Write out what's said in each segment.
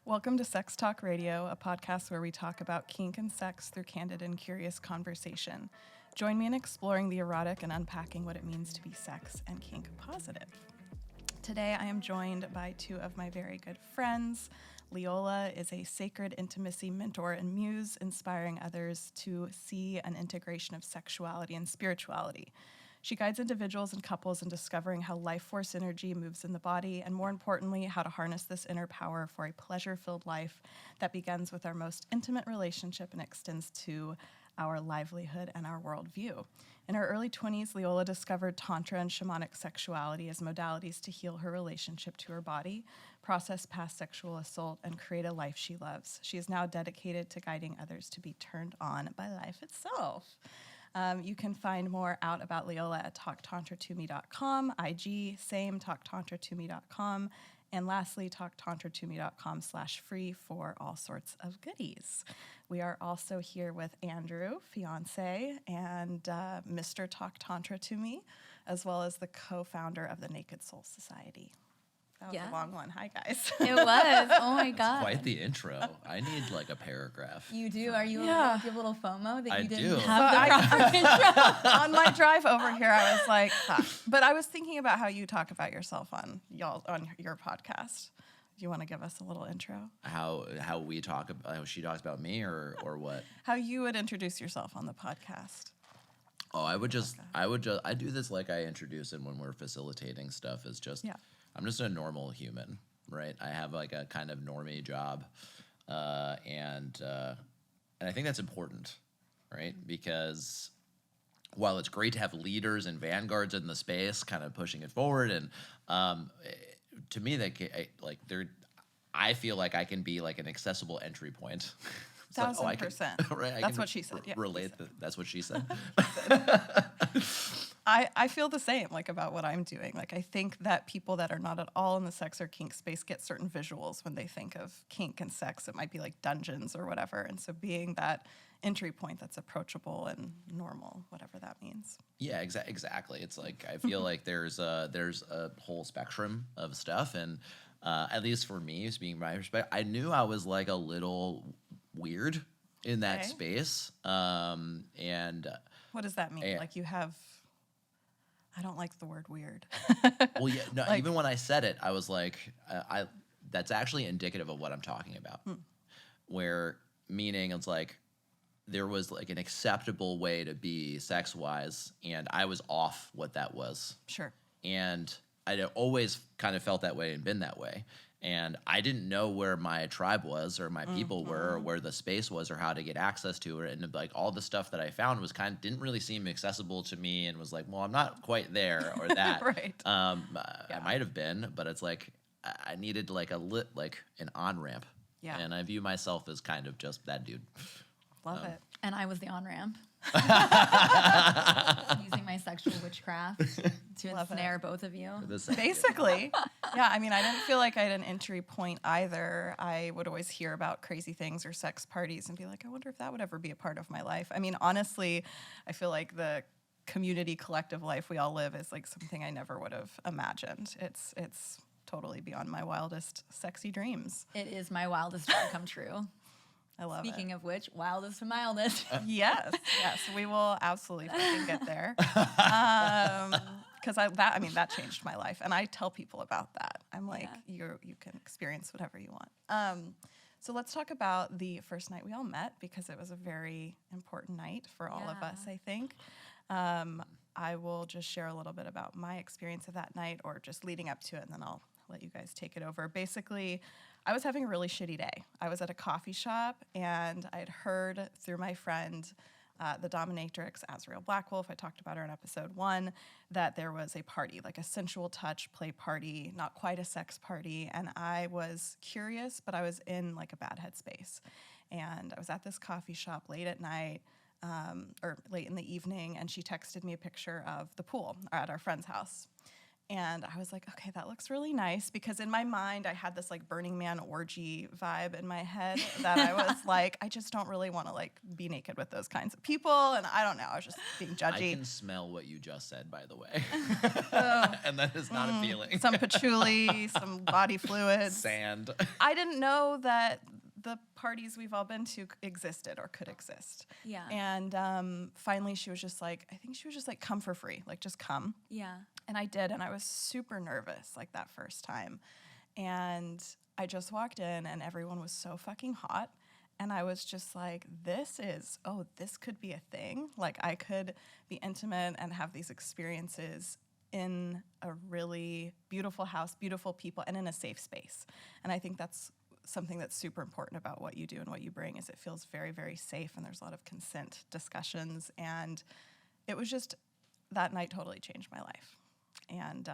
Welcome to Sex Talk Radio, a podcast where we talk about kink and sex through candid and curious conversation. Join me in exploring the erotic and unpacking what it means to be sex and kink positive. Today I am joined by two of my very good friends. Leola is a sacred intimacy mentor and muse, inspiring others to see an integration of sexuality and spirituality. She guides individuals and couples in discovering how life force energy moves in the body, and more importantly, how to harness this inner power for a pleasure-filled life that begins with our most intimate relationship and extends to our livelihood and our worldview. In her early 20s, Leola discovered tantra and shamanic sexuality as modalities to heal her relationship to her body, process past sexual assault, and create a life she loves. She is now dedicated to guiding others to be turned on by life itself. You can find more out about Leola at talktantratome.com, IG, same, talktantratome.com, and lastly, talktantratome.com/free for all sorts of goodies. We are also here with Andrew, fiancé, and Mr. Talk Tantra to Me, as well as the co-founder of the Naked Soul Society. That was a long one. Hi, guys. It was. Oh, my God. Quite the intro. I need like a paragraph. You do? Are you? Yeah. Do you have a little FOMO that you didn't do. have the proper intro? On my drive over here, I was like, but I was thinking about how you talk about yourself on your podcast. Do you want to give us a little intro? How we talk about how she talks about me or what? How you would introduce yourself on the podcast? Oh, I do this like I introduce it when we're facilitating stuff. Is just I'm just a normal human, right? I have like a kind of normie job, and I think that's important, right? Because while it's great to have leaders and vanguards in the space, kind of pushing it forward, and to me, I feel like I can be like an accessible entry point. 1,000%. Right? That's what she said. Yeah, relate. That's what she said. I feel the same, like, about what I'm doing. Like, I think that people that are not at all in the sex or kink space get certain visuals when they think of kink and sex. It might be like dungeons or whatever. And so being that entry point that's approachable and normal, whatever that means. Yeah, exactly. It's like I feel like there's a whole spectrum of stuff, and at least for me, speaking from my perspective, I knew I was like a little weird in that space. And what does that mean? Like you have. I don't like the word weird. Well, yeah, no, like, even when I said it, I was like, that's actually indicative of what I'm talking about. Where, meaning it's like, there was like an acceptable way to be sex-wise, and I was off what that was. Sure. And I'd always kind of felt that way and been that way. And I didn't know where my tribe was or my people were or where the space was or how to get access to it. And like all the stuff that I found was didn't really seem accessible to me, and was like, well, I'm not quite there or that. Right. I might have been, but it's like I needed like an on-ramp. Yeah. And I view myself as kind of just that dude. Love it. And I was the on-ramp. Using my sexual witchcraft to ensnare both of you. Basically. Yeah, I mean, I didn't feel like I had an entry point either. I would always hear about crazy things or sex parties and be like, I wonder if that would ever be a part of my life. I mean, honestly, I feel like the community collective life we all live is like something I never would have imagined. It's totally beyond my wildest sexy dreams. It is my wildest dream come true. I love Speaking of which, wildest and mildest. Yes, we will absolutely fucking get there. Because that changed my life, and I tell people about that. I'm like, you can experience whatever you want. So let's talk about the first night we all met, because it was a very important night for all of us, I think. I will just share a little bit about my experience of that night, or just leading up to it, and then I'll let you guys take it over. Basically, I was having a really shitty day. I was at a coffee shop, and I had heard through my friend, the dominatrix, Azrael Blackwolf, I talked about her in episode 1, that there was a party, like a sensual touch play party, not quite a sex party. And I was curious, but I was in like a bad headspace. And I was at this coffee shop late at night, or late in the evening, and she texted me a picture of the pool at our friend's house. And I was like, okay, that looks really nice, because in my mind, I had this like Burning Man orgy vibe in my head that I was like, I just don't really want to like be naked with those kinds of people. And I don't know, I was just being judgy. I can smell what you just said, by the way. And that is not appealing. Some patchouli, some body fluids. Sand. I didn't know that the parties we've all been to existed or could exist. Yeah. And finally she was just like, I think she was just like, come for free, like just come. Yeah. And I did, and I was super nervous like that first time. And I just walked in and everyone was so fucking hot. And I was just like, this could be a thing. Like I could be intimate and have these experiences in a really beautiful house, beautiful people, and in a safe space. And I think that's something that's super important about what you do and what you bring, is it feels very, very safe, and there's a lot of consent discussions. And it was just, that night totally changed my life. And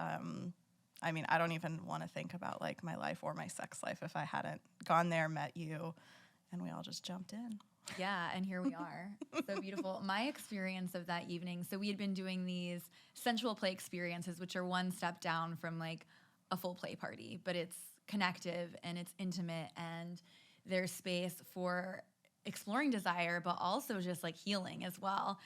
I mean, I don't even want to think about like my life or my sex life if I hadn't gone there, met you, and we all just jumped in. Yeah, and here we are. So beautiful. My experience of that evening, so we had been doing these sensual play experiences, which are one step down from like a full play party, but it's connective and it's intimate, and there's space for exploring desire, but also just like healing as well.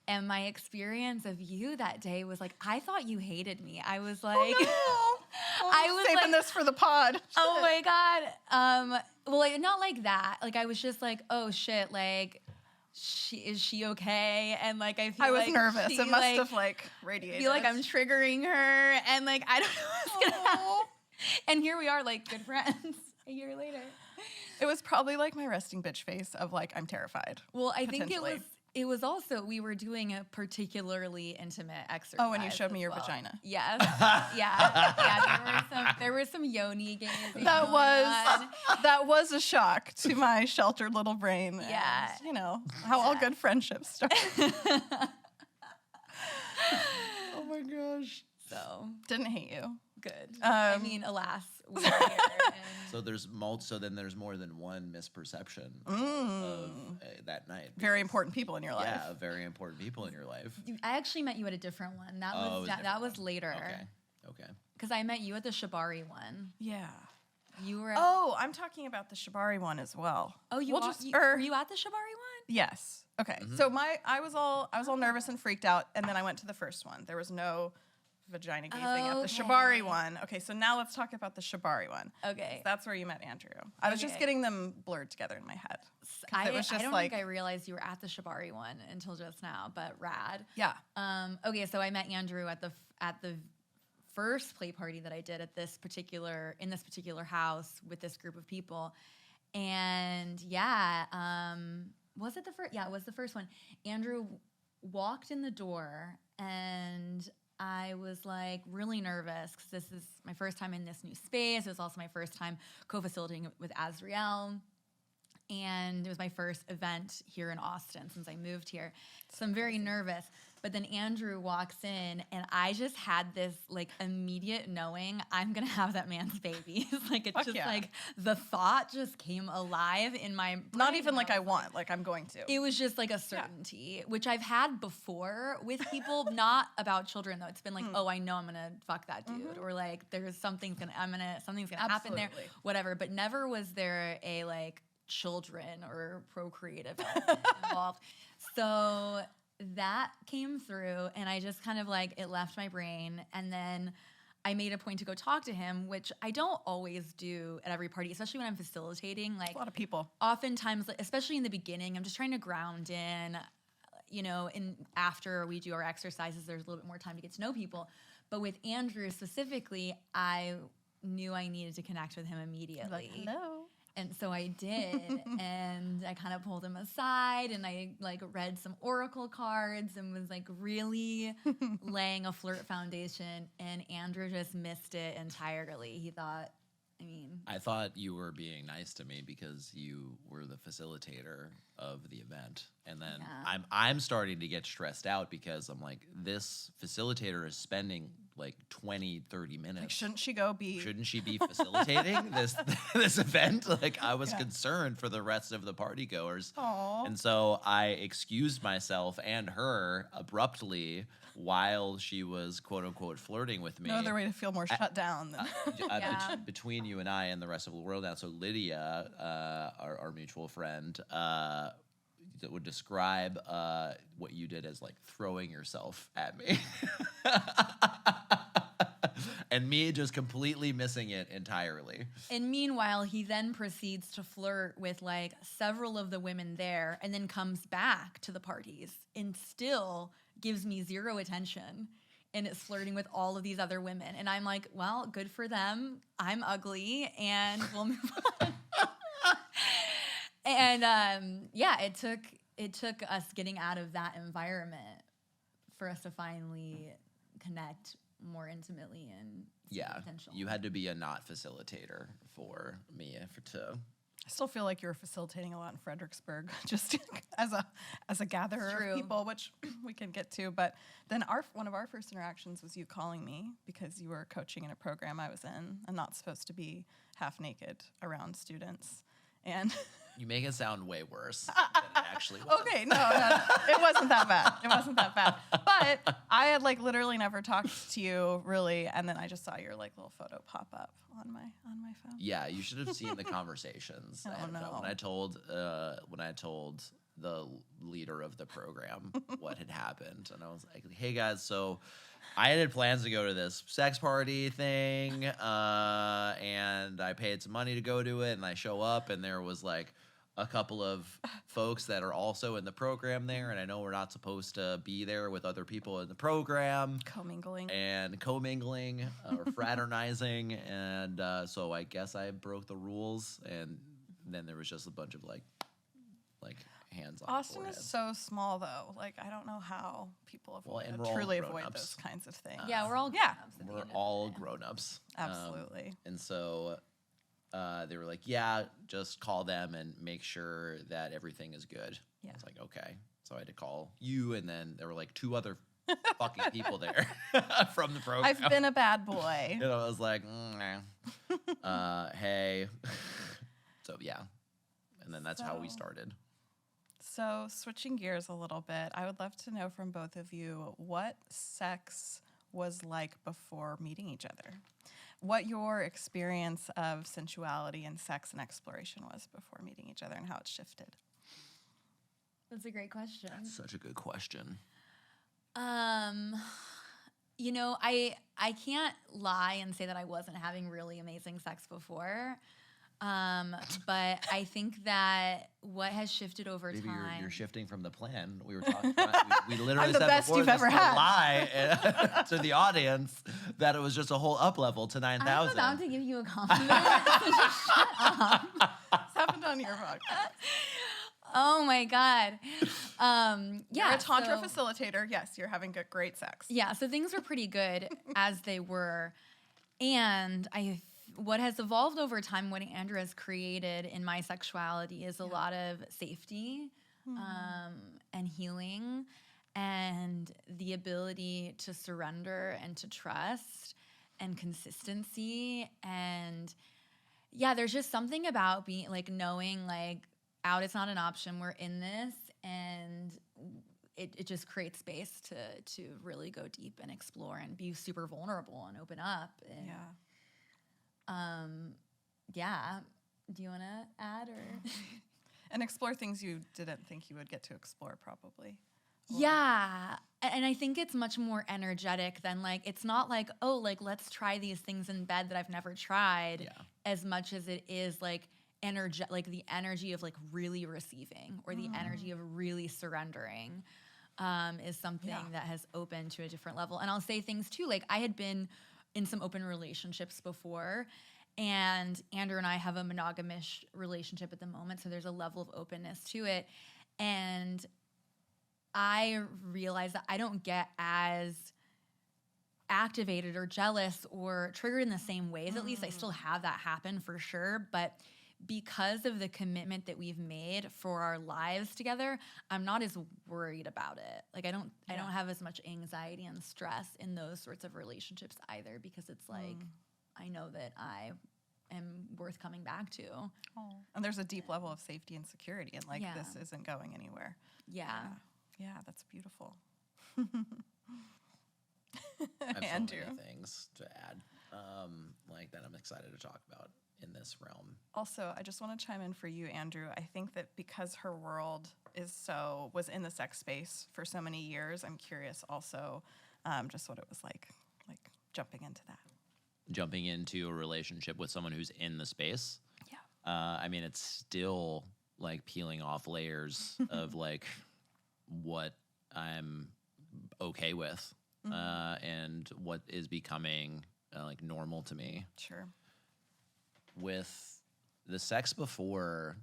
And my experience of you that day was like, I thought you hated me. I was like, oh, no. I was saving this for the pod. Oh my God. Well, like, not like that. Like, I was just like, oh shit, like, is she okay? And like, I was like nervous. It must have like radiated. I feel like I'm triggering her, and like, I don't know what's gonna happen. And here we are, like, good friends a year later. It was probably like my resting bitch face of like, I'm terrified. Well, I think it was also, we were doing a particularly intimate exercise. Oh, and you showed me your vagina. Yes. Yeah. There were some yoni gazing. That was a shock to my sheltered little brain. Yeah. And, you know, how all good friendships start. Oh my gosh. So. Didn't hate you. Good. I mean, alas, we're here. So then there's more than one misperception of that night. Very important people in your life. Yeah, very important people in your life. I actually met you at a different one. That was later. Okay. Because I met you at the Shibari one. Yeah. You were. I'm talking about the Shibari one as well. Oh, were you at the Shibari one? Yes. Okay. Mm-hmm. So I was all nervous and freaked out, and then I went to the first one. There was no vagina gazing at the Shibari one. Okay, so now let's talk about the Shibari one. Okay. That's where you met Andrew. I was just getting them blurred together in my head. I don't think I realized you were at the Shibari one until just now, but rad. Yeah. Okay, so I met Andrew at the first play party that I did in this particular house with this group of people. And yeah, was it the first? Yeah, it was the first one. Andrew walked in the door, and I was like really nervous because this is my first time in this new space. It was also my first time co-facilitating with Azriel. And it was my first event here in Austin since I moved here. So I'm very nervous. But then Andrew walks in, and I just had this like immediate knowing I'm gonna have that man's baby. Like it's like the thought just came alive in my brain. Not even like I want, like I'm going to. It was just like a certainty, which I've had before with people, not about children though. It's been like, oh, I know I'm gonna fuck that dude, or like there's something's gonna happen there, whatever. But never was there a like children or procreative element involved. So that came through, and I just kind of like, it left my brain. And then I made a point to go talk to him, which I don't always do at every party, especially when I'm facilitating. Like a lot of people. Oftentimes, especially in the beginning, I'm just trying to ground in, you know, and after we do our exercises, there's a little bit more time to get to know people. But with Andrew specifically, I knew I needed to connect with him immediately. Like, hello. And so I did, and I kind of pulled him aside, and I like read some oracle cards and was like really laying a flirt foundation, and Andrew just missed it entirely. He thought, I thought you were being nice to me because you were the facilitator of the event. And then I'm starting to get stressed out because I'm like, this facilitator is spending like 20, 30 minutes. Like, shouldn't she be facilitating this event? Like, I was concerned for the rest of the party goers. Aww. And so I excused myself and her abruptly while she was quote unquote flirting with me. No other way to feel more shut down than between you and I and the rest of the world now. So Lydia, our mutual friend, that would describe what you did as like throwing yourself at me. And me just completely missing it entirely. And meanwhile, he then proceeds to flirt with like several of the women there and then comes back to the parties and still gives me zero attention and is flirting with all of these other women. And I'm like, well, good for them. I'm ugly and we'll move on. And it took us getting out of that environment for us to finally connect more intimately and potential. You had to be a not facilitator for me to. I still feel like you were facilitating a lot in Fredericksburg, just as a gatherer of people, which we can get to. But then one of our first interactions was you calling me because you were coaching in a program I was in and not supposed to be half naked around students. And you make it sound way worse than it actually was. Okay, no, it wasn't that bad. It wasn't that bad. But I had like literally never talked to you really, and then I just saw your like little photo pop up on my phone. Yeah, you should have seen the conversations. No. When I told the leader of the program what had happened, and I was like, "Hey guys, so I had plans to go to this sex party thing, and I paid some money to go to it, and I show up, and there was like a couple of folks that are also in the program there, and I know we're not supposed to be there with other people in the program. Commingling or fraternizing, and so I guess I broke the rules, and then there was just a bunch of like hands on Austin forehead. is so small though. Like I don't know how people truly avoid those kinds of things. Yeah, we're all grown-ups. We're all grown-ups. Absolutely. And so they were like, yeah, just call them and make sure that everything is good. Yeah. I was like, okay. So I had to call you, and then there were like two other fucking people there from the program. I've been a bad boy. And I was like, hey. So yeah. And then that's how we started. So switching gears a little bit, I would love to know from both of you what sex was like before meeting each other. What your experience of sensuality and sex and exploration was before meeting each other and how it shifted. That's a great question. That's such a good question. You know, I can't lie and say that I wasn't having really amazing sex before. But I think that what has shifted over Maybe time. You're shifting from the plan. We were talking about, we literally I'm the said best before you've this ever to had. lie to the audience that it was just a whole up level to 9,000. I'm about to give you a compliment. Just shut up. It's happened on your podcast. Oh my God. You're a tantra facilitator. Yes, you're having great sex. Yeah, so things were pretty good as they were. And what has evolved over time, what Andrew has created in my sexuality is a lot of safety and healing and the ability to surrender and to trust and consistency. And yeah, there's just something about being like knowing like out is not an option. We're in this, and it just creates space to really go deep and explore and be super vulnerable and open up. And, yeah. Do you want to add or? And explore things you didn't think you would get to explore, probably. Yeah. And I think it's much more energetic than like, it's not like, oh, like, let's try these things in bed that I've never tried, as much as it is like like the energy of like really receiving or the energy of really surrendering is something that has opened to a different level. And I'll say things too, like I had been in some open relationships before, and Andrew and I have a monogamish relationship at the moment, so there's a level of openness to it. And I realized that I don't get as activated or jealous or triggered in the same ways. At least I still have that happen for sure, but because of the commitment that we've made for our lives together, I'm not as worried about it. Like I don't have as much anxiety and stress in those sorts of relationships either, because it's like I know that I am worth coming back to. Oh. And there's a deep level of safety and security, and like this isn't going anywhere. Yeah, that's beautiful. I have Andrew. so many things to add, like that I'm excited to talk about in this realm. Also, I just want to chime in for you, Andrew. I think that because her world was in the sex space for so many years, I'm curious also just what it was like jumping into that. Jumping into a relationship with someone who's in the space. Yeah. I mean, it's still like peeling off layers of like what I'm okay with and what is becoming like normal to me. Sure. With the sex before,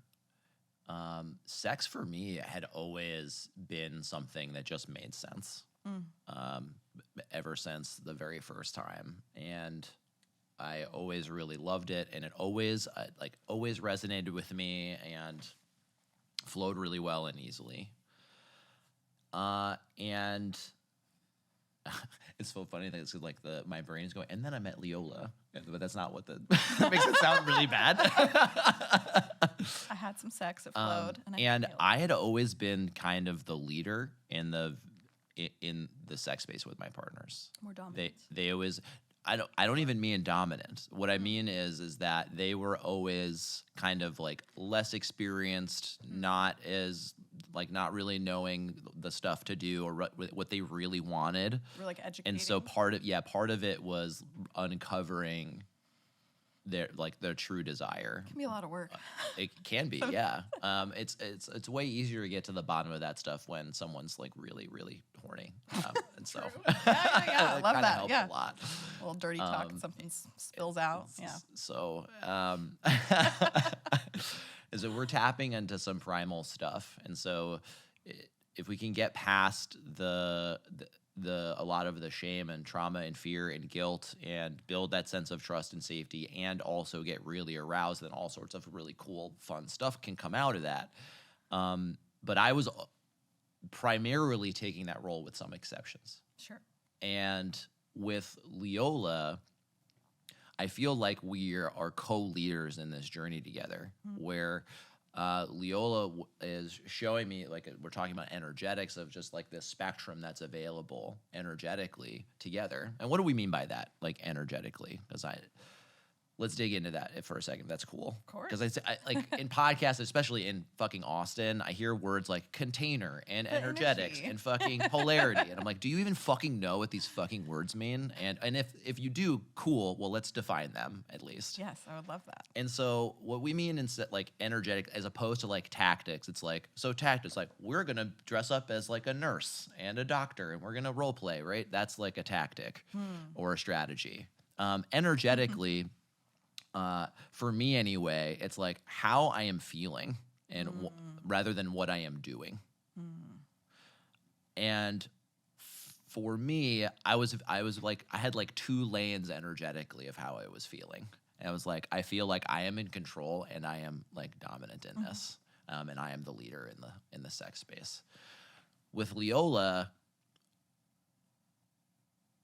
sex for me had always been something that just made sense ever since the very first time. And I always really loved it, and it always resonated with me and flowed really well and easily. And it's so funny that it's like my brain is going, and then I met Leola, but that's not what that makes it sound really bad. I had some sex, it flowed, and I had always been kind of the leader in the sex space with my partners. More dominant. They always. I don't even mean dominant. What I mean is that they were always kind of like less experienced, not really knowing the stuff to do or what they really wanted. We're like educating. And so part of it was uncovering their true desire. It can be a lot of work. It can be, yeah. It's way easier to get to the bottom of that stuff when someone's like really, really horny. And so I love that. Helps Yeah, a lot. A little dirty talk, something spills out. Yeah. So, is that we're tapping into some primal stuff, and so if we can get past a lot of the shame and trauma and fear and guilt and build that sense of trust and safety and also get really aroused, then all sorts of really cool, fun stuff can come out of that. But I was primarily taking that role with some exceptions. Sure. And with Leola, I feel like we are co-leaders in this journey together, where Leola is showing me, like, we're talking about energetics of just like this spectrum that's available energetically together. And what do we mean by that, like energetically? Because let's dig into that for a second. That's cool. Of course. Because I like in podcasts, especially in fucking Austin, I hear words like container and energetics and fucking polarity. And I'm like, do you even fucking know what these fucking words mean? And if you do, cool. Well, let's define them at least. Yes, I would love that. And so what we mean in like energetic as opposed to like tactics, it's like, so tactics, like we're going to dress up as like a nurse and a doctor and we're going to role play, right? That's like a tactic or a strategy. Energetically, for me anyway, it's like how I am feeling and rather than what I am doing. And for me, I was like, I had like two lanes energetically of how I was feeling. And I was like, I feel like I am in control and I am like dominant in this. And I am the leader in the sex space. With Leola,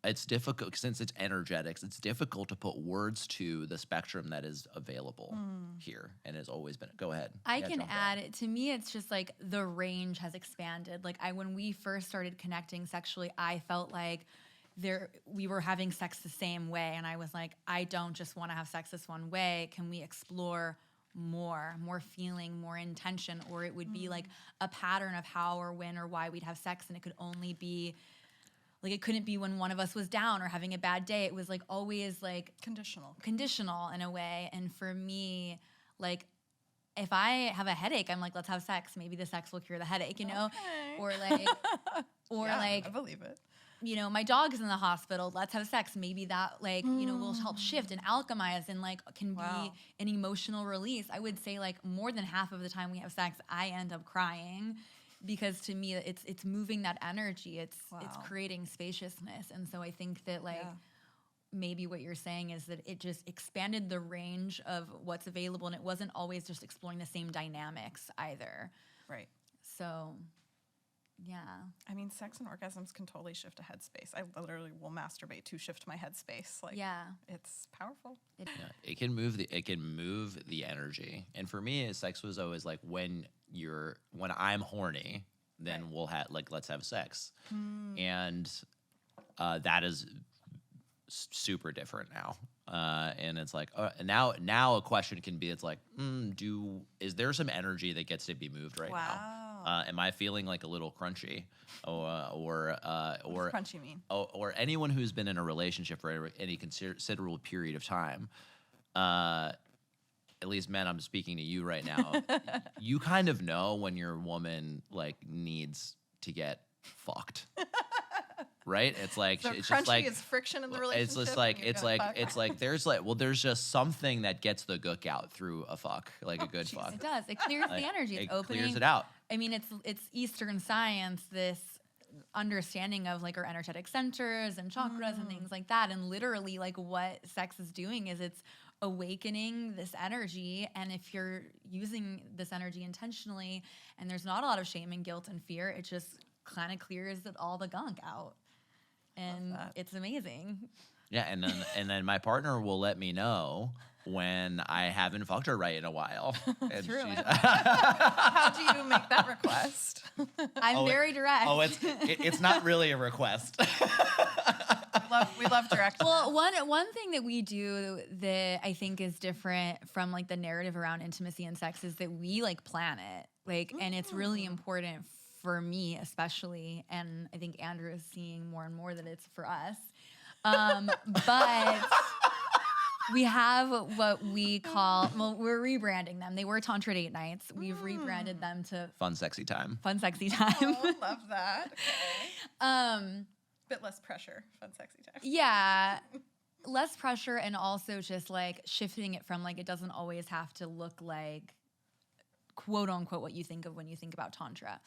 it's difficult since it's energetics. It's difficult to put words to the spectrum that is available here and has always been. Go ahead. I can add it. To me, it's just like the range has expanded. Like when we first started connecting sexually, I felt like we were having sex the same way, and I was like, I don't just want to have sex this one way. Can we explore more feeling, more intention? Or it would be like a pattern of how or when or why we'd have sex, and it could only be. Like, it couldn't be when one of us was down or having a bad day. It was, like, always, like... Conditional in a way. And for me, like, if I have a headache, I'm like, let's have sex. Maybe the sex will cure the headache, you know? Okay. Or, like... I believe it. You know, my dog is in the hospital. Let's have sex. Maybe that, like, you know, will help shift and alchemize and, like, can be an emotional release. I would say, like, more than half of the time we have sex, I end up crying. Because to me, it's moving that energy. It's creating spaciousness. And so I think that, like, maybe what you're saying is that it just expanded the range of what's available, and it wasn't always just exploring the same dynamics either. Right. So, yeah. I mean, sex and orgasms can totally shift a headspace. I literally will masturbate to shift my headspace. Like, yeah, it's powerful. It can move the energy. And for me, sex was always like when I'm horny, then we'll have let's have sex, and that is super different now. And it's like now a question can be, it's like, is there some energy that gets to be moved right now? Am I feeling like a little crunchy, or what does crunchy mean? Or anyone who's been in a relationship for any considerable period of time, at least men, I'm speaking to you right now. You kind of know when your woman like needs to get fucked. Right? It's like so it's crunchy just like is friction in the relationship. It's just like there's just something that gets the gook out through a fuck, like a good fuck. It does. It clears the energy. It's opening. Clears it out. I mean, it's Eastern science, this understanding of like our energetic centers and chakras and things like that. And literally, like what sex is doing is it's awakening this energy. And if you're using this energy intentionally, and there's not a lot of shame and guilt and fear, it just kind of clears all the gunk out. And it's amazing. Yeah, and then my partner will let me know when I haven't fucked her right in a while. And true. How do you make that request? I'm very direct. It's not really a request. we love direct. Well, one thing that we do that I think is different from like the narrative around intimacy and sex is that we like plan it. Like, and it's really important for me especially, and I think Andrew is seeing more and more that it's for us. But we have what we call, well, we're rebranding them. They were Tantra date nights. We've rebranded them to Fun Sexy Time. Fun Sexy Time. Oh, love that. Okay. Bit less pressure. Fun Sexy Time. Yeah. Less pressure, and also just like shifting it from like, it doesn't always have to look like quote unquote what you think of when you think about Tantra.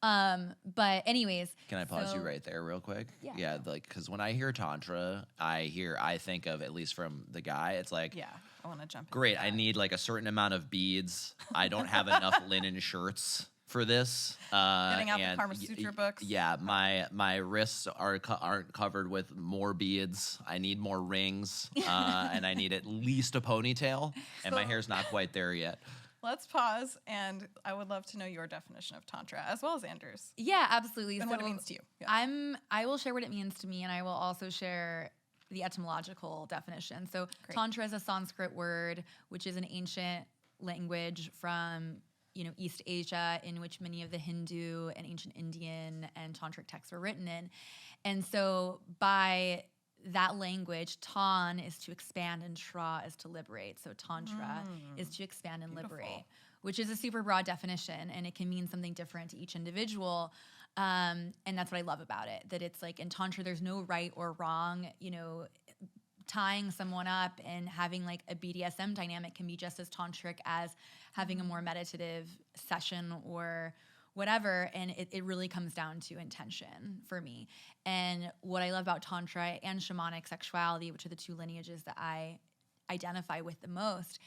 But anyways. Can I pause you right there real quick? Yeah. Yeah, like, because when I hear Tantra, I think of, at least from the guy, it's like, yeah, I want to jump in. Great, I need like a certain amount of beads. I don't have enough linen shirts for this. Getting out the Kama Sutra books. Yeah, my wrists aren't covered with more beads. I need more rings, and I need at least a ponytail, and my hair's not quite there yet. Let's pause, and I would love to know your definition of Tantra, as well as Andrew's. Yeah, absolutely. And what it means to you. Yeah. I will share what it means to me, and I will also share the etymological definition. So Tantra is a Sanskrit word, which is an ancient language from East Asia, in which many of the Hindu and ancient Indian and tantric texts were written in. And so by that language, tan is to expand and tra is to liberate. So tantra is to expand and liberate, which is a super broad definition, and it can mean something different to each individual. And that's what I love about it, that it's like in tantra, there's no right or wrong. Tying someone up and having like a BDSM dynamic can be just as tantric as having a more meditative session or whatever, and it really comes down to intention for me. And what I love about Tantra and shamanic sexuality, which are the two lineages that I identify with the most,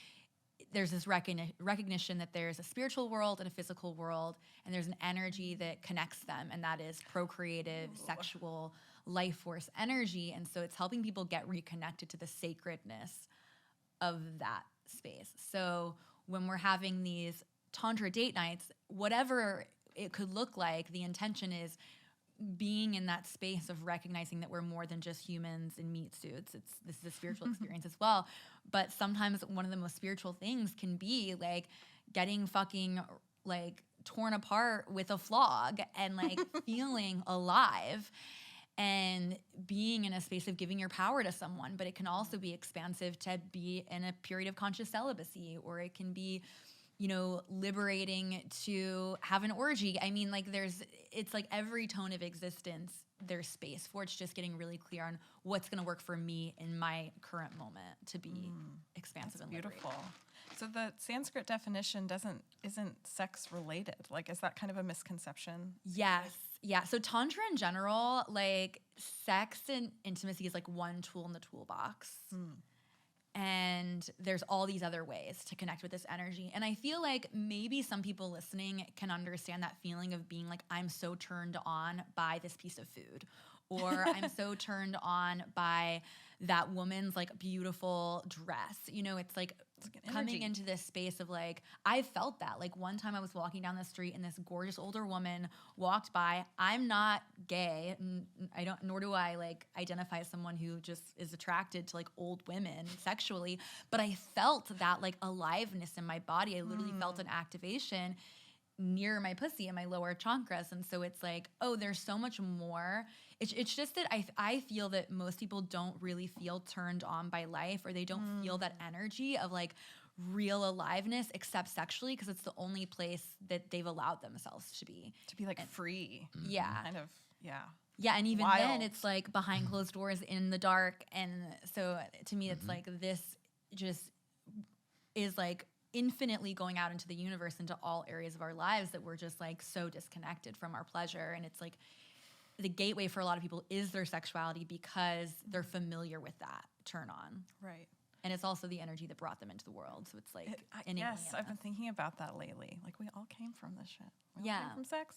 there's this recognition that there's a spiritual world and a physical world, and there's an energy that connects them, and that is procreative, sexual, life force energy. And so it's helping people get reconnected to the sacredness of that space. So when we're having these Tantra date nights, whatever it could look like, the intention is being in that space of recognizing that we're more than just humans in meat suits. This is a spiritual experience as well. But sometimes one of the most spiritual things can be like getting fucking like torn apart with a flog and like feeling alive and being in a space of giving your power to someone. But it can also be expansive to be in a period of conscious celibacy, or it can be liberating to have an orgy. I mean, like it's like every tone of existence, there's space for. It's just getting really clear on what's going to work for me in my current moment to be expansive and beautiful. So the Sanskrit definition isn't sex related. Like, is that kind of a misconception? Yes. Yeah. So tantra in general, like sex and intimacy is like one tool in the toolbox. And there's all these other ways to connect with this energy. And I feel like maybe some people listening can understand that feeling of being like, I'm so turned on by this piece of food, or I'm so turned on by that woman's like beautiful dress. You know, it's like coming into this space of like, I felt that. Like one time I was walking down the street and this gorgeous older woman walked by. I'm not gay. Nor do I like identify as someone who just is attracted to like old women sexually. But I felt that like aliveness in my body. I literally felt an activation near my pussy and my lower chakras. And so it's like, oh, there's so much more. It's just that I feel that most people don't really feel turned on by life, or they don't feel that energy of like real aliveness except sexually, because it's the only place that they've allowed themselves to be like free. Yeah. Kind of, yeah. Yeah, and even Wild. then it's like behind closed doors in the dark. And so to me, it's like this just is like infinitely going out into the universe, into all areas of our lives, that we're just like so disconnected from our pleasure. And it's like the gateway for a lot of people is their sexuality because they're familiar with that turn on. Right. And it's also the energy that brought them into the world. So it's like, yes, I've been thinking about that lately. Like we all came from this shit. We all came from sex.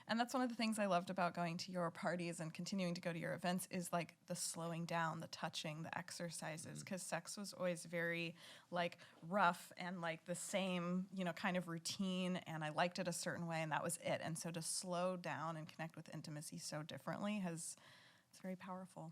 And that's one of the things I loved about going to your parties and continuing to go to your events is like the slowing down, the touching, the exercises. Because sex was always very like rough and like the same, you know, kind of routine. And I liked it a certain way, and that was it. And so to slow down and connect with intimacy so differently it's very powerful.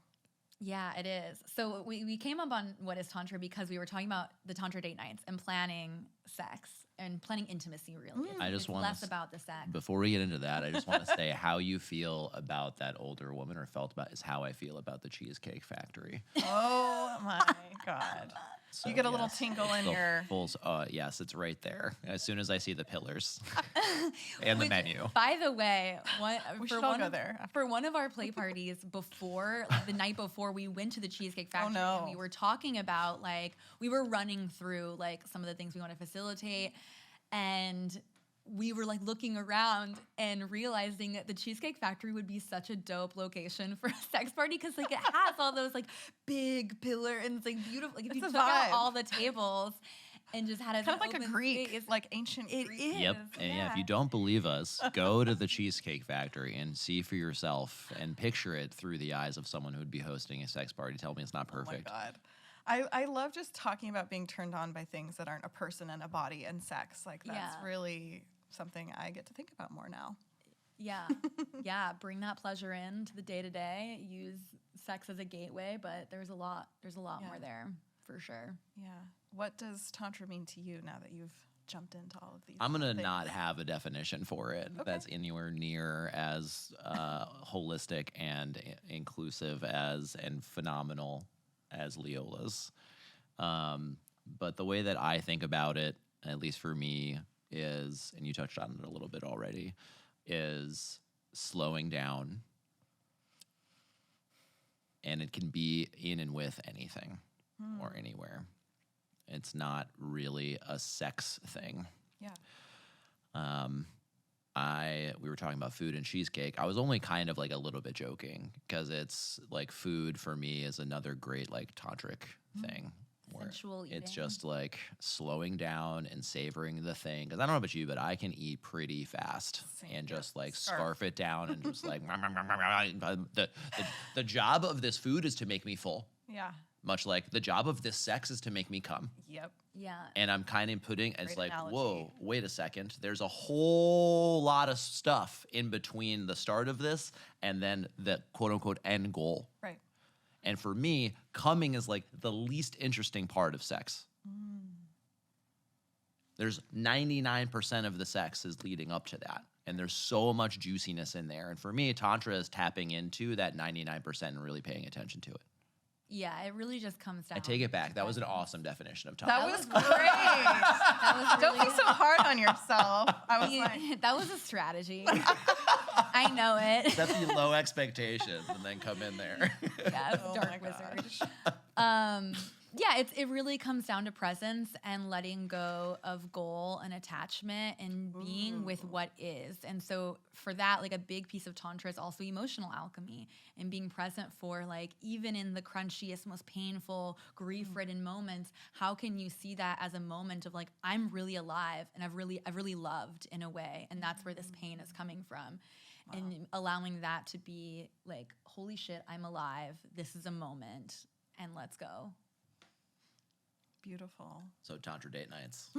Yeah, it is. So we came up on what is tantra because we were talking about the tantra date nights and planning sex and planning intimacy, really. I just want less about the sex. Before we get into that, I just want to say how you feel about that older woman, or felt about, is how I feel about the Cheesecake Factory. Oh my God. So, you get a little tinkle in your... Yes, it's right there. As soon as I see the pillars and the menu. By the way, we should all go there. For one of our play parties before, the night before, we went to the Cheesecake Factory. Oh, no. And we were talking about, like, we were running through, like, some of the things we want to facilitate. And we were like looking around and realizing that the Cheesecake Factory would be such a dope location for a sex party, because like it has all those like big pillars and it's like beautiful. Like if you took out all the tables and just had it kind of like a Greek, space, like ancient Greek. It is. Yep. And yeah, if you don't believe us, go to the Cheesecake Factory and see for yourself and picture it through the eyes of someone who would be hosting a sex party. Tell me it's not perfect. Oh my God. I love just talking about being turned on by things that aren't a person and a body and sex. Like that's really something I get to think about more now. Yeah. Yeah. Bring that pleasure into the day to day. Use sex as a gateway, but there's a lot more there for sure. Yeah. What does Tantra mean to you now that you've jumped into all of these? I'm going to not have a definition for it that's anywhere near as holistic and inclusive and phenomenal as Leola's. But the way that I think about it, at least for me, is, and you touched on it a little bit already, is slowing down. And it can be in and with anything or anywhere. It's not really a sex thing. Yeah. We were talking about food and cheesecake. I was only kind of like a little bit joking, because it's like food for me is another great like tantric thing. Sensual eating. It's just like slowing down and savoring the thing. Because I don't know about you, but I can eat pretty fast and just like scarf it down and just like the job of this food is to make me full. Yeah. Much like the job of this sex is to make me come. Yep. Yeah. And I'm kind of putting, it's like, analogy. whoa, wait a second. There's a whole lot of stuff in between the start of this and then the quote unquote end goal. Right. And for me, coming is like the least interesting part of sex. There's 99% of the sex is leading up to that. And there's so much juiciness in there. And for me, Tantra is tapping into that 99% and really paying attention to it. Yeah, it really just comes down. I take it back. That was an awesome definition of Tantra. That was great. That was really, don't be so hard on yourself. I was like, that was a strategy. I know it. Set the low expectations and then come in there. Yeah, Oh dark wizard. it really comes down to presence and letting go of goal and attachment and being with what is. And so for that, like a big piece of tantra is also emotional alchemy and being present for like, even in the crunchiest, most painful, grief-ridden moments, how can you see that as a moment of like, I'm really alive and I've really loved in a way. And that's where this pain is coming from. Wow. And allowing that to be like, holy shit, I'm alive. This is a moment and let's go. Beautiful. So Tantra date nights.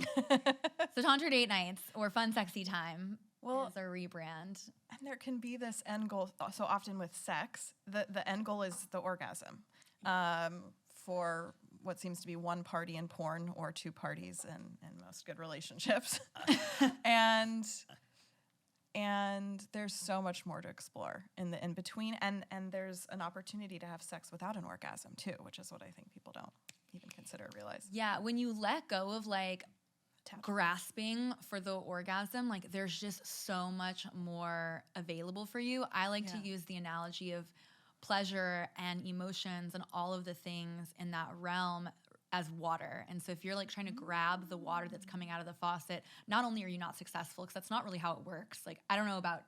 So Tantra date nights or fun, sexy time is our rebrand. And there can be this end goal. So often with sex, the end goal is the orgasm for what seems to be one party in porn or two parties in most good relationships. And there's so much more to explore in the in-between. And there's an opportunity to have sex without an orgasm too, which is what I think people don't even consider or realize. Yeah, when you let go of like grasping for the orgasm, like there's just so much more available for you. I like to use the analogy of pleasure and emotions and all of the things in that realm as water. And so if you're like trying to grab the water that's coming out of the faucet, not only are you not successful, because that's not really how it works. Like, I don't know about,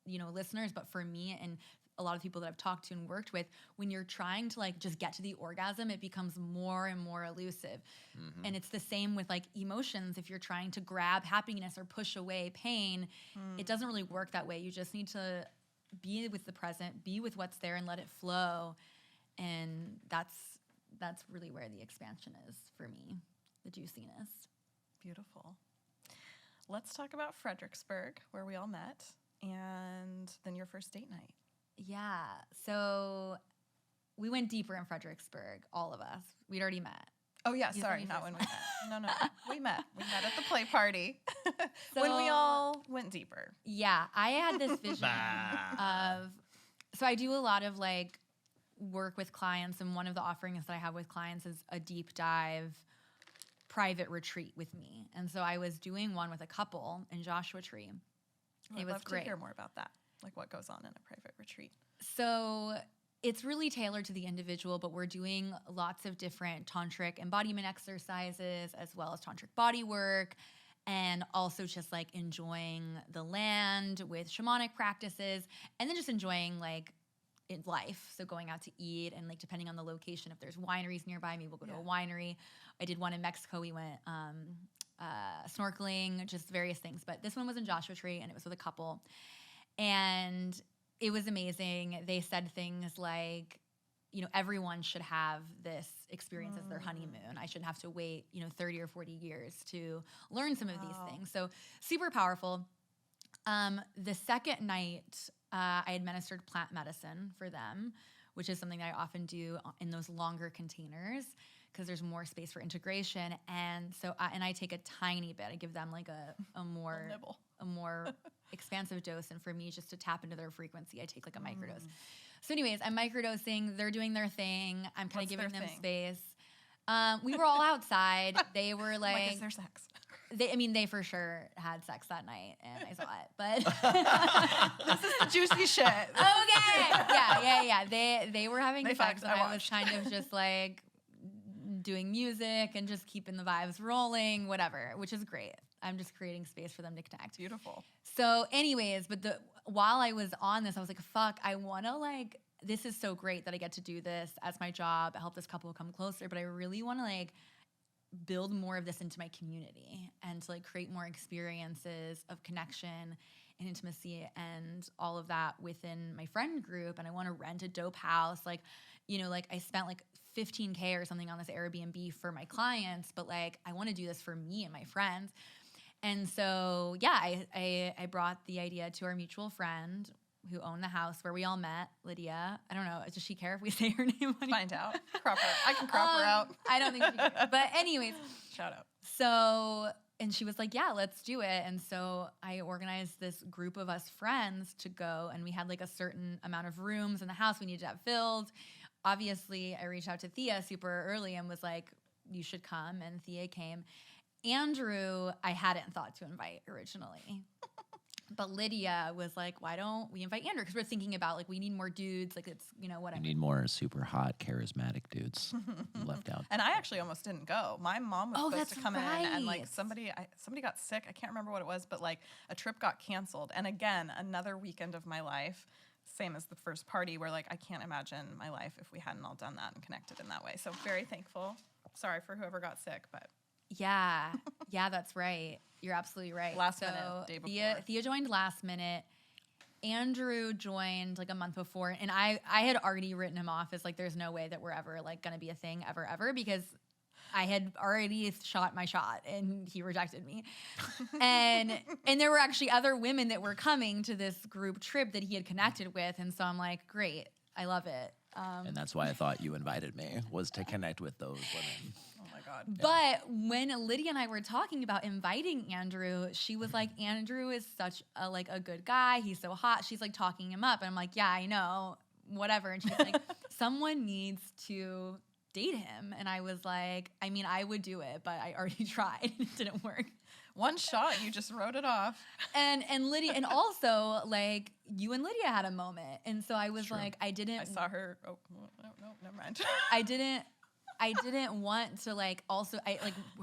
listeners, but for me and a lot of people that I've talked to and worked with, when you're trying to like just get to the orgasm, it becomes more and more elusive. Mm-hmm. And it's the same with like emotions. If you're trying to grab happiness or push away pain, it doesn't really work that way. You just need to be with the present, be with what's there and let it flow. And that's really where the expansion is for me, the juiciness. Beautiful. Let's talk about Fredericksburg, where we all met, and then your first date night. Yeah. So we went deeper in Fredericksburg, all of us. We'd already met. Oh, yeah. Sorry. Not when we met. No. We met. We met at the play party when we all went deeper. Yeah. I had this vision of, so I do a lot of like work with clients. And one of the offerings that I have with clients is a deep dive private retreat with me. And so I was doing one with a couple in Joshua Tree. I'd love to hear more about that. Like what goes on in a private retreat. So it's really tailored to the individual, but we're doing lots of different tantric embodiment exercises as well as tantric body work, and also just like enjoying the land with shamanic practices, and then just enjoying like in life. So going out to eat, and like depending on the location, if there's wineries nearby, maybe we'll go to a winery. I did one in Mexico. We went snorkeling, just various things. But this one was in Joshua Tree, and it was with a couple. And it was amazing. They said things like, everyone should have this experience as their honeymoon. I shouldn't have to wait, 30 or 40 years to learn some of these things. So super powerful. The second night, I administered plant medicine for them, which is something that I often do in those longer containers because there's more space for integration. And so, I take a tiny bit. I give them like a more expansive dose. And for me, just to tap into their frequency, I take like a microdose. So anyways, I'm microdosing. They're doing their thing. I'm kind of giving them space. We were all outside. They were like, is there sex? They for sure had sex that night, and I saw it. But this is the juicy shit. Okay, yeah. They were having sex, and I was kind of just like doing music and just keeping the vibes rolling, whatever, which is great. I'm just creating space for them to connect. Beautiful. So, anyways, but while I was on this, I was like, "Fuck, I want to like." This is so great that I get to do this as my job, help this couple come closer, but I really want to like build more of this into my community and to like create more experiences of connection and intimacy and all of that within my friend group. And I want to rent a dope house. Like, like I spent like $15K or something on this Airbnb for my clients, but like I want to do this for me and my friends. And so, yeah, I brought the idea to our mutual friend who owned the house where we all met, Lydia. I don't know. Does she care if we say her name? Find out. Crop her. I can crop her out. I don't think she cares. But anyways. Shout out. So, and she was like, yeah, let's do it. And so I organized this group of us friends to go, and we had like a certain amount of rooms in the house we needed to have filled. Obviously, I reached out to Thea super early and was like, you should come. And Thea came. Andrew, I hadn't thought to invite originally. But Lydia was like, why don't we invite Andrew? Because we're thinking about, like, we need more dudes. Like, it's, whatever. We need more super hot, charismatic dudes. Left out. And I actually almost didn't go. My mom was supposed to come in, and, like, somebody got sick. I can't remember what it was, but, like, a trip got canceled. And, again, another weekend of my life, same as the first party, where, like, I can't imagine my life if we hadn't all done that and connected in that way. So very thankful. Sorry for whoever got sick, but... Yeah, that's right. You're absolutely right. Last minute, day before. Thea joined last minute. Andrew joined like a month before, and I had already written him off as like, there's no way that we're ever like gonna be a thing ever, because I had already shot my shot and he rejected me. And there were actually other women that were coming to this group trip that he had connected with, and so I'm like, great, I love it. And that's why I thought you invited me, was to connect with those women. Oh my God. But when Lydia and I were talking about inviting Andrew, she was like, Andrew is such a good guy. He's so hot. She's like talking him up. And I'm like, yeah, I know, whatever. And she's like, someone needs to date him. And I was like, I mean, I would do it, but I already tried. It didn't work. One shot, you just wrote it off. And Lydia, and also like you and Lydia had a moment. And so I was like, I saw her. Oh, no, never mind. I didn't want to like, also,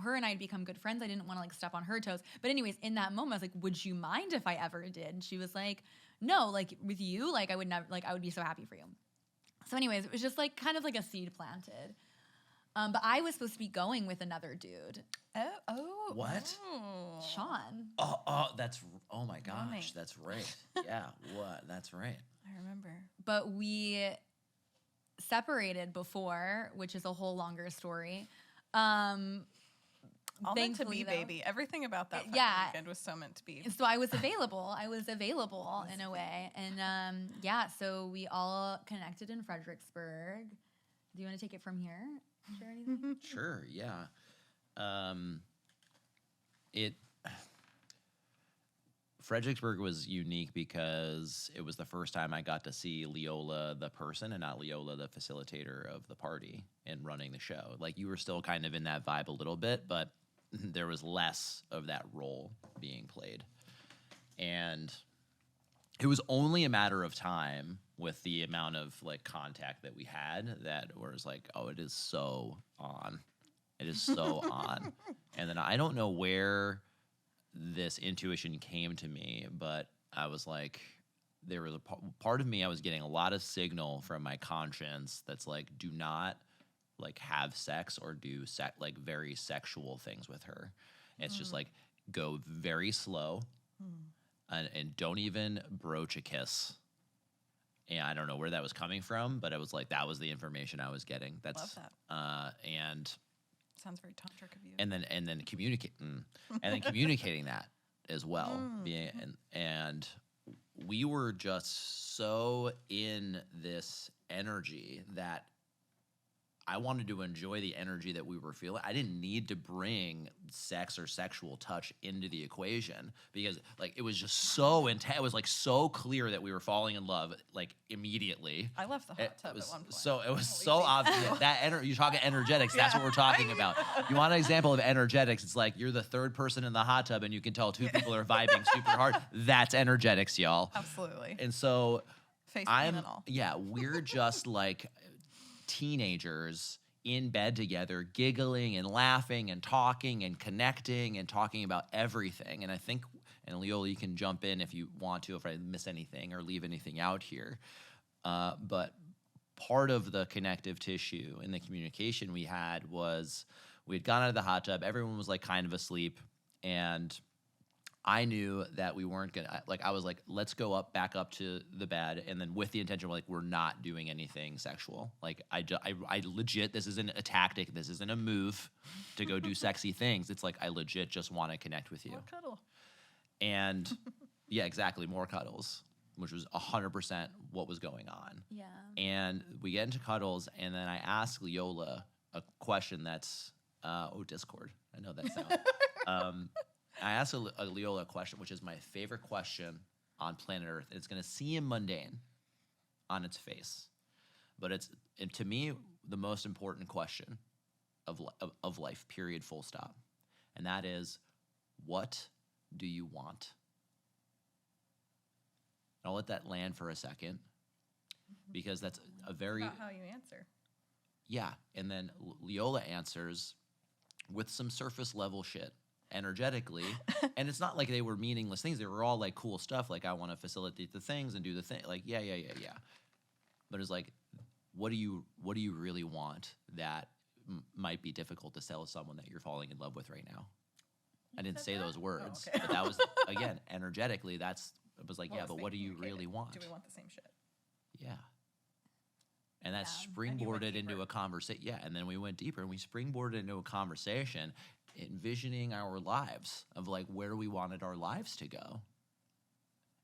her and I had become good friends. I didn't want to like step on her toes. But anyways, in that moment, I was like, would you mind if I ever did? And she was like, no, like with you, like I would never, like I would be so happy for you. So anyways, it was just like kind of like a seed planted. But I was supposed to be going with another dude. Oh. What? Oh. Sean. Oh my gosh, that's right. Yeah, what? That's right. I remember. But we separated before, which is a whole longer story. All meant to be, baby. Everything about that weekend was so meant to be. So I was available. In a way. And so we all connected in Fredericksburg. Do you want to take it from here? Share anything? Sure, yeah. Fredericksburg was unique because it was the first time I got to see Leola the person and not Leola the facilitator of the party and running the show. Like, you were still kind of in that vibe a little bit, but there was less of that role being played. And it was only a matter of time with the amount of like contact that we had that was like, oh, it is so on. It is so on. And then I don't know where this intuition came to me, but I was like, there was a part of me, I was getting a lot of signal from my conscience that's like, do not like have sex or do like very sexual things with her. It's just like, go very slow and don't even broach a kiss. And I don't know where that was coming from, but it was like, that was the information I was getting. Love that. And sounds very tantric of you. And then communicating that as well. And we were just so in this energy that I wanted to enjoy the energy that we were feeling. I didn't need to bring sex or sexual touch into the equation because like it was just so intense. It was like so clear that we were falling in love like immediately. I left the hot tub at one point. So it was so obvious. You're talking energetics. That's what we're talking about. You want an example of energetics? It's like you're the third person in the hot tub and you can tell two people are vibing super hard. That's energetics, y'all. Absolutely. And so we're just like teenagers in bed together, giggling and laughing and talking and connecting and talking about everything. And I think, and Leola, you can jump in if you want to, if I miss anything or leave anything out here. But part of the connective tissue and the communication we had was we had gone out of the hot tub. Everyone was like kind of asleep. And I knew that we weren't gonna, like, I was like, let's go back up to the bed. And then with the intention, we're not doing anything sexual. Like, I legit, this isn't a tactic. This isn't a move to go do sexy things. It's like, I legit just want to connect with you. More cuddle. And yeah, exactly. More cuddles, which was 100% what was going on. Yeah. And we get into cuddles. And then I ask Leola a question that's, Discord. I know that sound. I asked a Leola question, which is my favorite question on planet Earth. It's going to seem mundane on its face, but it's, to me, the most important question of life, period, full stop. And that is, what do you want? I'll let that land for a second, because that's a very... About how you answer. Yeah, and then Leola answers with some surface level shit, energetically, and it's not like they were meaningless things. They were all like cool stuff, like I want to facilitate the things and do the thing, like yeah. But it's like, what do you really want that might be difficult to sell to someone that you're falling in love with right now? I didn't say those words, but that was, again, energetically, it was like, yeah, but what do you really want? Do we want the same shit? Yeah. And that springboarded into a conversation. Yeah, and then we went deeper, and we springboarded into a conversation, envisioning our lives of like where we wanted our lives to go.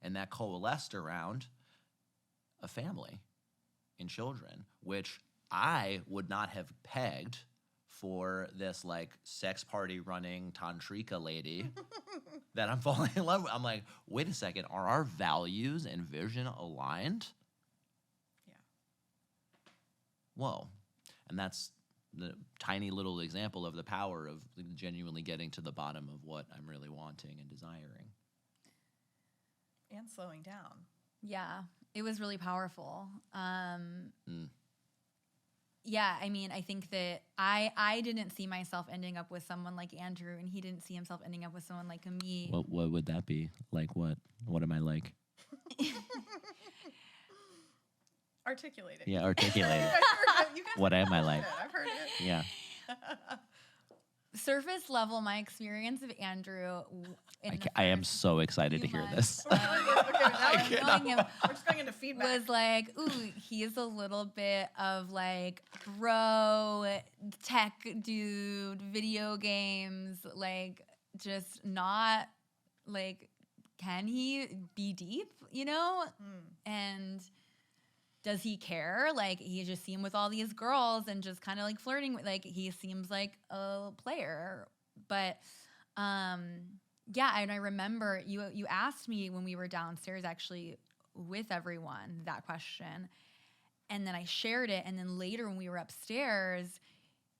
And that coalesced around a family and children, which I would not have pegged for this like sex party running tantrika lady that I'm falling in love with. I'm like, wait a second, are our values and vision aligned? Yeah. Whoa. And that's the tiny little example of the power of genuinely getting to the bottom of what I'm really wanting and desiring. And slowing down. Yeah, it was really powerful. Yeah, I mean, I think that I didn't see myself ending up with someone like Andrew, and he didn't see himself ending up with someone like me. What would that be? Like what? What am I like? Articulate it. Yeah, articulate it. You guys What am I like? I've heard it. Yeah. Surface level, my experience of Andrew. I am so excited to hear this. Okay, now knowing him we're just going into feedback. was like, ooh, he's a little bit of like bro, tech dude, video games, like just not like, can he be deep, you know? And does he care? Like, he just see him with all these girls and just kind of like flirting with, like, he seems like a player. But yeah, and I remember you asked me when we were downstairs actually with everyone that question. And then I shared it. And then later when we were upstairs,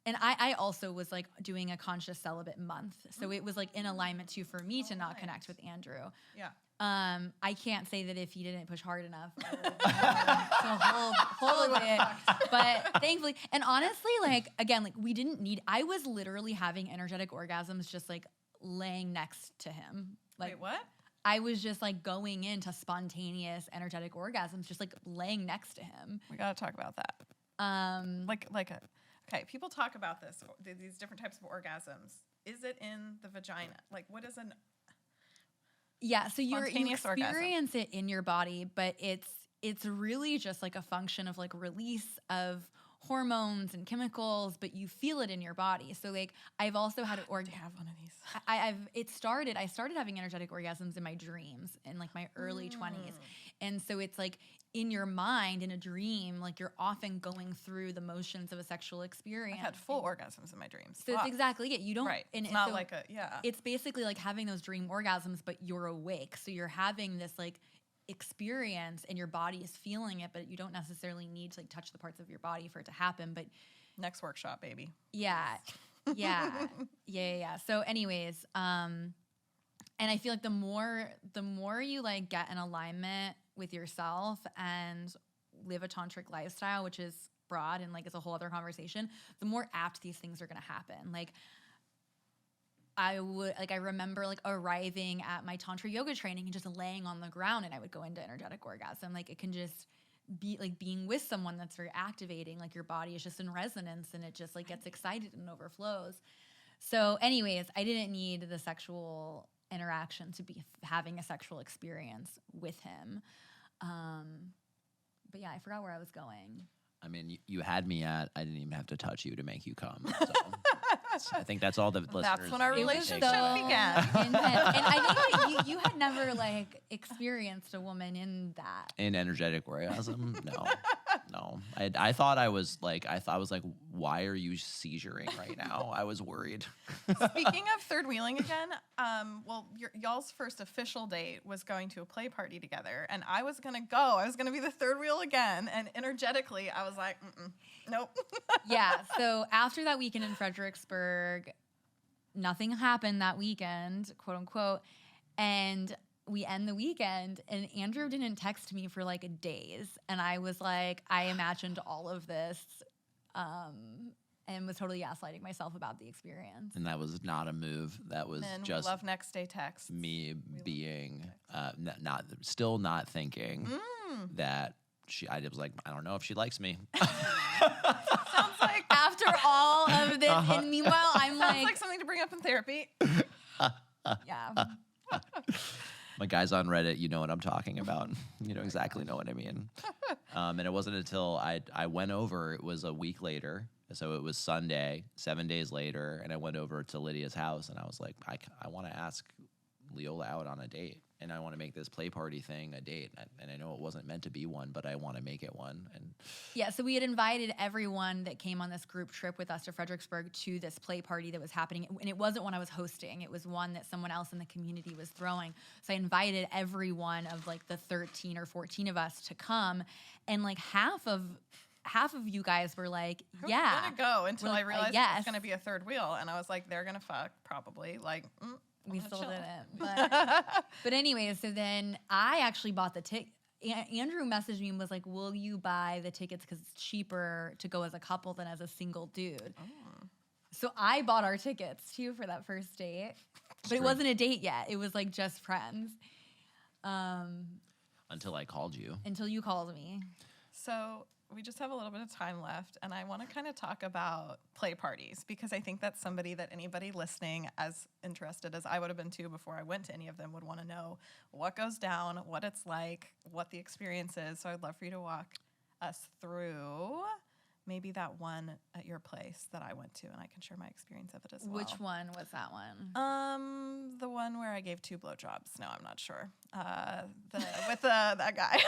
and I also was like doing a conscious celibate month. So it was like in alignment too for me to not connect with Andrew. Yeah. I can't say that if he didn't push hard enough to hold it, but thankfully, and honestly, like, again, like I was literally having energetic orgasms just like laying next to him. Like, wait, what? I was just like going into spontaneous energetic orgasms, just like laying next to him. We got to talk about that. Okay, people talk about this, these different types of orgasms. Is it in the vagina? Like, what is an... Yeah, so you experience orgasm. it in your body, but it's really just like a function of like release of hormones and chemicals, but you feel it in your body. So like I've also had I have one of these. I started having energetic orgasms in my dreams in like my early 20s. And so it's like in your mind, in a dream, like you're often going through the motions of a sexual experience. I've had full orgasms in my dreams. So it's exactly it. You don't, right. And it's not like a, yeah. It's basically like having those dream orgasms, but you're awake. So you're having this like experience and your body is feeling it, but you don't necessarily need to like touch the parts of your body for it to happen. But next workshop, baby. Yeah. Yeah. So anyways, and I feel like the more you like get in alignment with yourself and live a tantric lifestyle, which is broad and like it's a whole other conversation, the more apt these things are going to happen. Like I remember like arriving at my tantra yoga training and just laying on the ground and I would go into energetic orgasm. Like it can just be like being with someone that's very activating, like your body is just in resonance and it just like gets excited and overflows. So anyways, I didn't need the sexual interaction to be having a sexual experience with him. But yeah, I forgot where I was going. I mean, you had me at, I didn't even have to touch you to make you come. So I think that's all the listeners. That's when our relationship began. And I think that you had never like experienced a woman in that. In energetic orgasm? No. I thought I was like, why are you seizuring right now? I was worried. Speaking of third wheeling again, y'all's first official date was going to a play party together, and I was gonna go. I was gonna be the third wheel again, and energetically, I was like, nope. Yeah. So after that weekend in Fredericksburg, nothing happened that weekend, quote unquote, and we end the weekend, and Andrew didn't text me for like days. And I was like, I imagined all of this and was totally gaslighting myself about the experience. And that was not a move. That was just we love next day texts. Me being still not thinking that I was like, I don't know if she likes me. Sounds like after all of this, and meanwhile, I'm Sounds like something to bring up in therapy. Yeah. My guys on Reddit, you know what I'm talking about. You know exactly know what I mean. And it wasn't until I went over, it was a week later. So it was Sunday, 7 days later, and I went over to Lydia's house, and I was like, I want to ask Leola out on a date, and I want to make this play party thing a date. And I know it wasn't meant to be one, but I want to make it one. And yeah, so we had invited everyone that came on this group trip with us to Fredericksburg to this play party that was happening. And it wasn't one I was hosting. It was one that someone else in the community was throwing. So I invited every one of like the 13 or 14 of us to come. And like half of you guys were like, yeah. I was going to go until I realized yes. it was going to be a third wheel. And I was like, they're going to fuck, probably. Like, we still didn't. But anyway, so then I actually bought the ticket. Andrew messaged me and was like, will you buy the tickets because it's cheaper to go as a couple than as a single dude? Oh. So I bought our tickets, too, for that first date. But it wasn't a date yet. It was like just friends. Until I called you. Until you called me. So we just have a little bit of time left, and I want to kind of talk about play parties because I think that's somebody that anybody listening, as interested as I would have been too before I went to any of them, would want to know what goes down, what it's like, what the experience is. So I'd love for you to walk us through maybe that one at your place that I went to, and I can share my experience of it as well. Which one was that one? The one where I gave 2 blowjobs. No, I'm not sure. With that guy.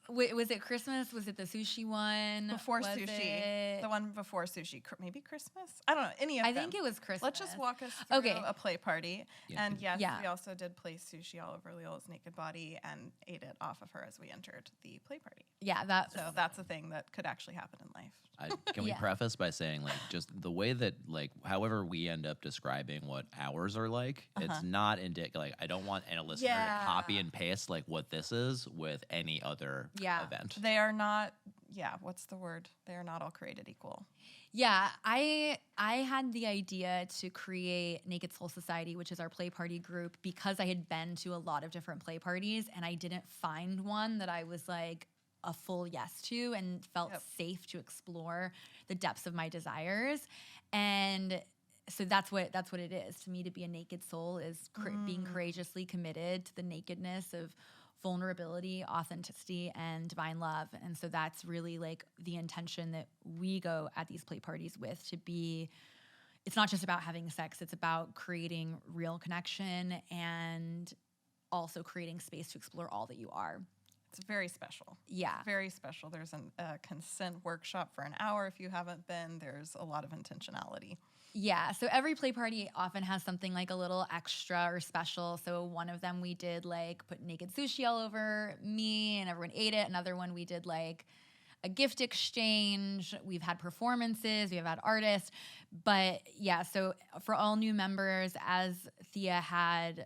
Wait, was it Christmas? Was it the sushi one? Before sushi. The one before sushi. Maybe Christmas? I don't know. Any of them. I think it was Christmas. Let's just walk us through a play party. Yeah. And yes, we also did place sushi all over Leola's naked body and ate it off of her as we entered the play party. Yeah, so that's a thing that could actually happen in life. Can we preface by saying, like, just the way that, like, however we end up describing what ours are like, it's not indicative. Like, I don't want any listener to copy and paste, like, what this is with any other event. They are not, what's the word? They are not all created equal. Yeah, I had the idea to create Naked Soul Society, which is our play party group, because I had been to a lot of different play parties, and I didn't find one that I was, like, a full yes to and felt safe to explore the depths of my desires. And so that's what it is to me. To be a naked soul is being courageously committed to the nakedness of vulnerability, authenticity, and divine love. And so that's really like the intention that we go at these play parties with, to be, it's not just about having sex, it's about creating real connection and also creating space to explore all that you are. It's very special. Yeah. It's very special. There's a consent workshop for an hour if you haven't been. There's a lot of intentionality. Yeah. So every play party often has something like a little extra or special. So one of them we did like put naked sushi all over me and everyone ate it. Another one we did like a gift exchange. We've had performances. We've had artists. But yeah, so for all new members, as Thea had,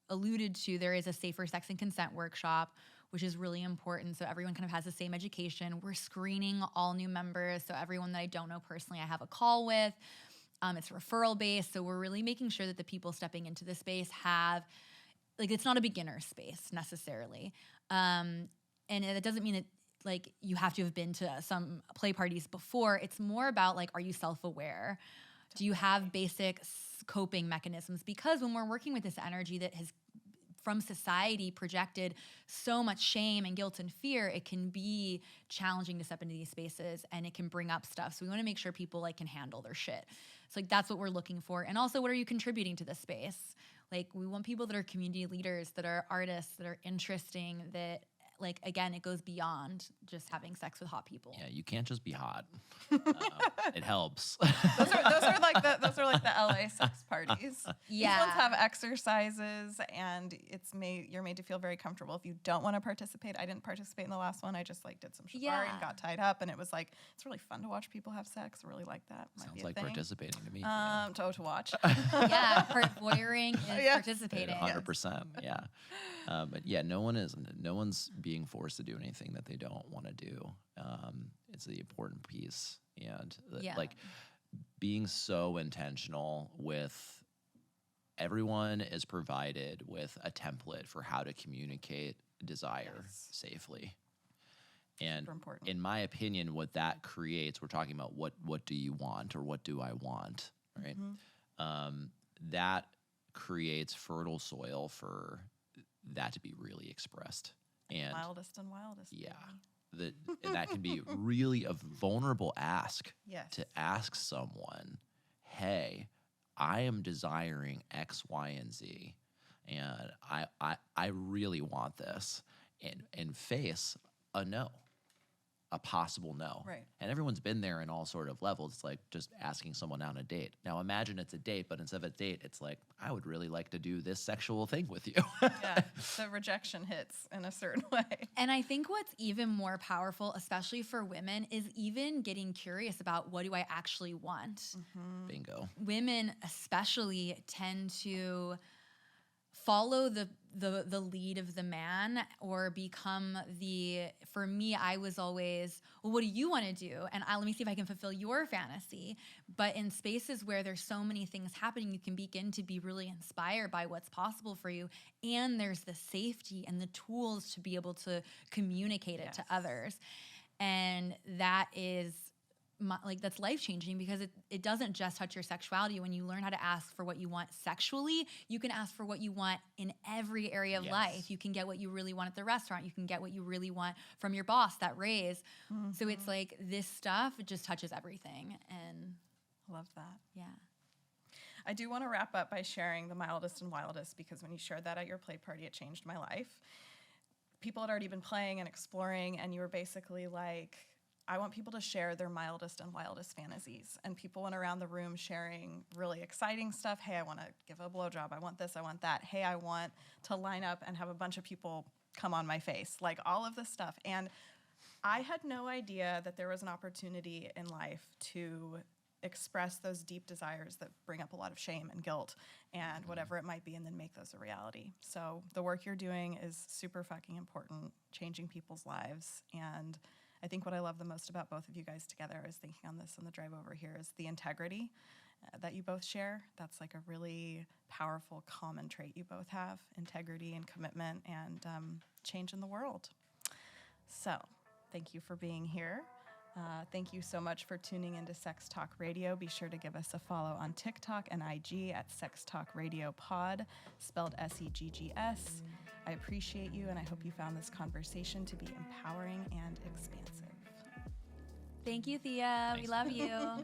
alluded to, there is a safer sex and consent workshop, which is really important. So everyone kind of has the same education. We're screening all new members. So everyone that I don't know personally, I have a call with. It's referral based. So we're really making sure that the people stepping into the space have, like, it's not a beginner space necessarily. And it doesn't mean that like you have to have been to some play parties before. It's more about like, are you self-aware? Do you have basic coping mechanisms? Because when we're working with this energy that has from society projected so much shame and guilt and fear, it can be challenging to step into these spaces and it can bring up stuff. So we want to make sure people like can handle their shit. So like that's what we're looking for. And also, what are you contributing to this space? Like we want people that are community leaders, that are artists, that are interesting, that like, again, it goes beyond just having sex with hot people. Yeah, you can't just be hot. It helps. Those are like the LA sex parties. Yeah. These ones have exercises, and you're made to feel very comfortable. If you don't want to participate, I didn't participate in the last one. I just like did some shibari and got tied up, and it was like, it's really fun to watch people have sex. I really like that. Sounds like participating to me. To watch. Yeah, voyeuring is participating. 100%. Yeah. But yeah, no one's being forced to do anything that they don't want to do. It's the important piece. And like being so intentional with everyone is provided with a template for how to communicate desire safely. And in my opinion, what that creates, we're talking about what do you want or what do I want, right? That creates fertile soil for that to be really expressed. And wildest and wildest. Yeah. And that can be really a vulnerable ask to ask someone, hey, I am desiring X, Y, and Z, and I really want this, and face a no, a possible no. Right. And everyone's been there in all sort of levels. It's like just asking someone out on a date. Now imagine it's a date, but instead of a date, it's like, I would really like to do this sexual thing with you. Yeah, the rejection hits in a certain way. And I think what's even more powerful, especially for women, is even getting curious about, what do I actually want? Bingo. Women especially tend to follow the lead of the man, or become for me, I was always, well, what do you want to do? And let me see if I can fulfill your fantasy. But in spaces where there's so many things happening, you can begin to be really inspired by what's possible for you. And there's the safety and the tools to be able to communicate it to others. And that is that's life-changing, because it doesn't just touch your sexuality. When you learn how to ask for what you want sexually, you can ask for what you want in every area of life. You can get what you really want at the restaurant. You can get what you really want from your boss, that raise. So it's like, this stuff, it just touches everything. And love that. Yeah. I do want to wrap up by sharing the mildest and wildest, because when you shared that at your play party, it changed my life. People had already been playing and exploring, and you were basically like, I want people to share their mildest and wildest fantasies. And people went around the room sharing really exciting stuff. Hey, I want to give a blowjob. I want this. I want that. Hey, I want to line up and have a bunch of people come on my face. Like, all of this stuff. And I had no idea that there was an opportunity in life to express those deep desires that bring up a lot of shame and guilt and whatever it might be, and then make those a reality. So the work you're doing is super fucking important, changing people's lives. And I think what I love the most about both of you guys together, I was thinking on this on the drive over here, is the integrity that you both share. That's like a really powerful common trait you both have: integrity and commitment, and change in the world. So thank you for being here. Thank you so much for tuning into Sex Talk Radio. Be sure to give us a follow on TikTok and IG at Sex Talk Radio Pod, spelled Seggs. I appreciate you, and I hope you found this conversation to be empowering and expansive. Thank you, Thea. Thanks. We love you. Yeah.